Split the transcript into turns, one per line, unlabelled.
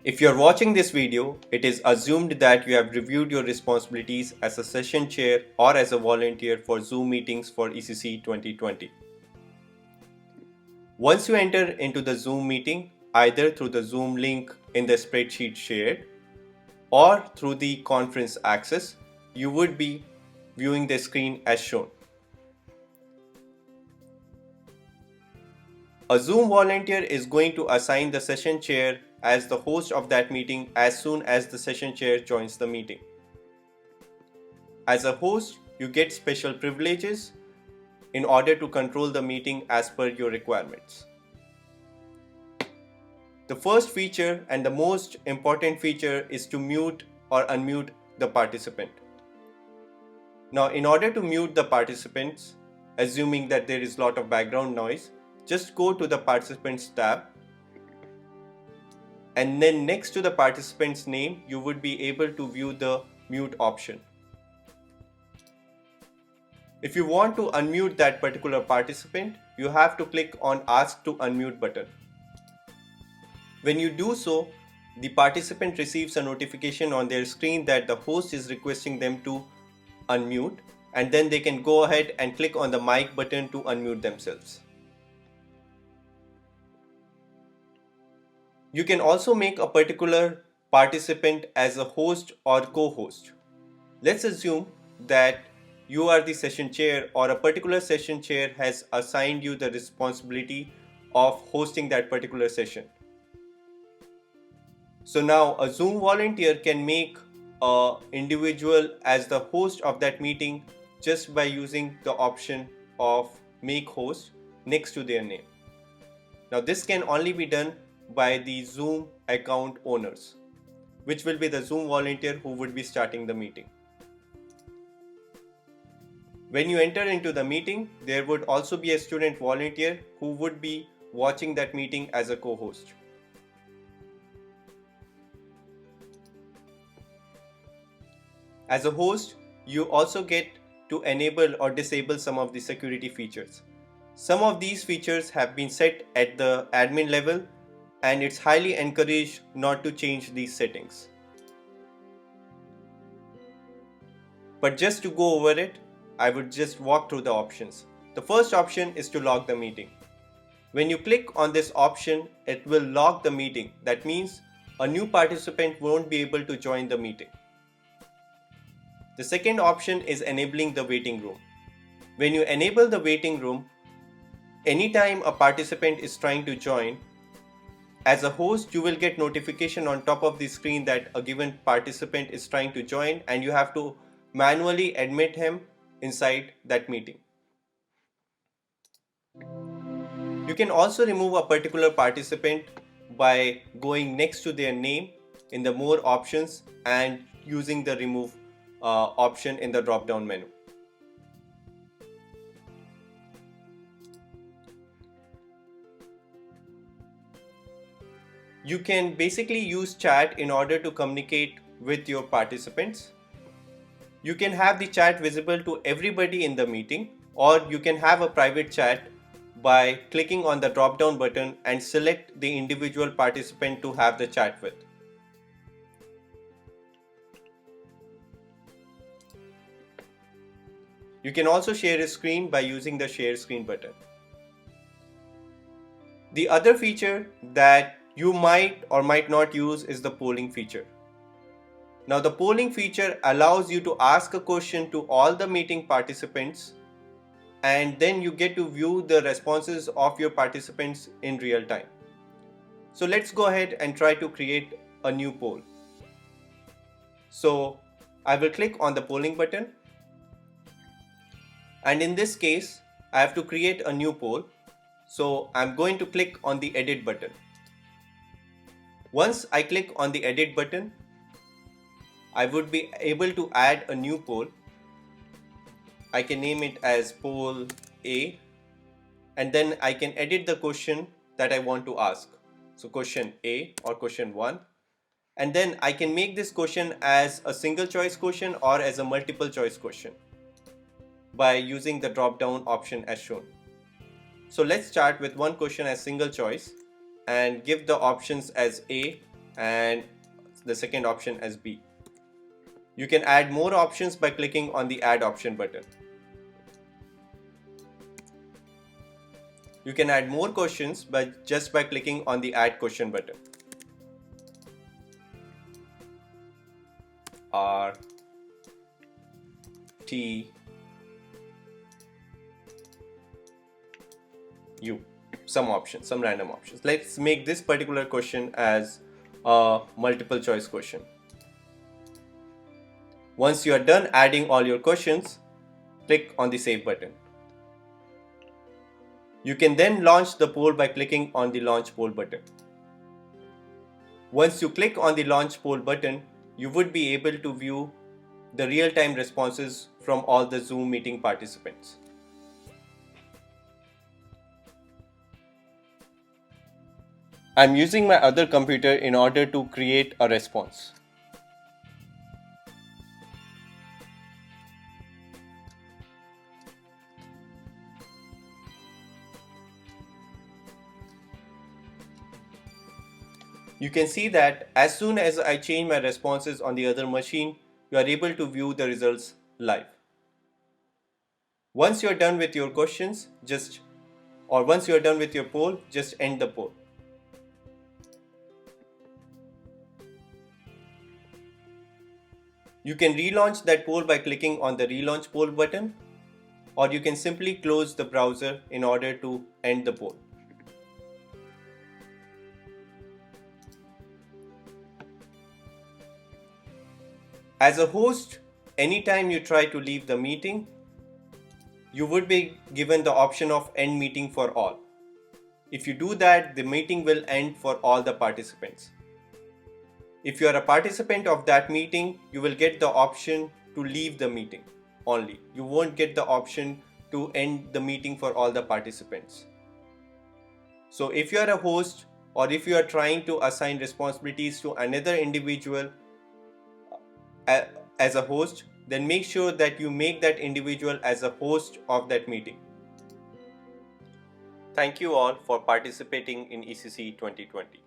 If you're watching this video, it is assumed that you have reviewed your responsibilities as a session chair or as a volunteer for Zoom meetings for ECC 2020. Once you enter into the Zoom meeting, either through the Zoom link in the spreadsheet shared or through the conference access, you would be viewing the screen as shown. A Zoom volunteer is going to assign the session chair as the host of that meeting as soon as the session chair joins the meeting. As a host, you get special privileges in order to control the meeting as per your requirements. The first feature and the most important feature is to mute or unmute the participant. Now, in order to mute the participants, assuming that there is a lot of background noise, just go to the Participants tab, and then next to the participant's name, you would be able to view the mute option. If you want to unmute that particular participant, you have to click on Ask to Unmute button. When you do so, the participant receives a notification on their screen that the host is requesting them to unmute, and then they can go ahead and click on the mic button to unmute themselves. You can also make a particular participant as a host or co-host. Let's assume that you are the session chair or a particular session chair has assigned you the responsibility of hosting that particular session. So now a Zoom volunteer can make an individual as the host of that meeting just by using the option of make host next to their name. Now this can only be done by the Zoom account owners, which will be the Zoom volunteer who would be starting the meeting. When you enter into the meeting, there would also be a student volunteer who would be watching that meeting as a co-host. As a host, you also get to enable or disable some of the security features. Some of these features have been set at the admin level, and it's highly encouraged not to change these settings. But just to go over it, I would just walk through the options. The first option is to log the meeting. When you click on this option, it will log the meeting. That means a new participant won't be able to join the meeting. The second option is enabling the waiting room. When you enable the waiting room, anytime a participant is trying to join, as a host, you will get notification on top of the screen that a given participant is trying to join, and you have to manually admit him inside that meeting. You can also remove a particular participant by going next to their name in the more options and using the remove option in the drop down menu. You can basically use chat in order to communicate with your participants. You can have the chat visible to everybody in the meeting, or you can have a private chat by clicking on the drop down button and select the individual participant to have the chat with. You can also share a screen by using the share screen button. The other feature that you might or might not use is the polling feature. Now the polling feature allows you to ask a question to all the meeting participants, and then you get to view the responses of your participants in real time. So let's go ahead and try to create a new poll. So I will click on the polling button, and in this case I have to create a new poll. So I'm going to click on the edit button. Once I click on the edit button, I would be able to add a new poll. I can name it as poll A, and then I can edit the question that I want to ask. So question A or question 1, and then I can make this question as a single choice question or as a multiple choice question by using the drop down option as shown. So let's start with one question as single choice and give the options as A, and the second option as B. You can add more options by clicking on the Add Option button. You can add more questions just by clicking on the Add Question button. R T U. Some options, some random options. Let's make this particular question as a multiple choice question. Once you are done adding all your questions, click on the Save button. You can then launch the poll by clicking on the Launch Poll button. Once you click on the Launch Poll button, you would be able to view the real-time responses from all the Zoom meeting participants. I'm using my other computer in order to create a response. You can see that as soon as I change my responses on the other machine, you are able to view the results live. Once you are done with your questions, once you are done with your poll, just end the poll. You can relaunch that poll by clicking on the Relaunch Poll button, or you can simply close the browser in order to end the poll. As a host, anytime you try to leave the meeting, you would be given the option of End Meeting for All. If you do that, the meeting will end for all the participants. If you are a participant of that meeting, you will get the option to leave the meeting only. You won't get the option to end the meeting for all the participants. So if you are a host, or if you are trying to assign responsibilities to another individual as a host, then make sure that you make that individual as a host of that meeting. Thank you all for participating in ECC 2020.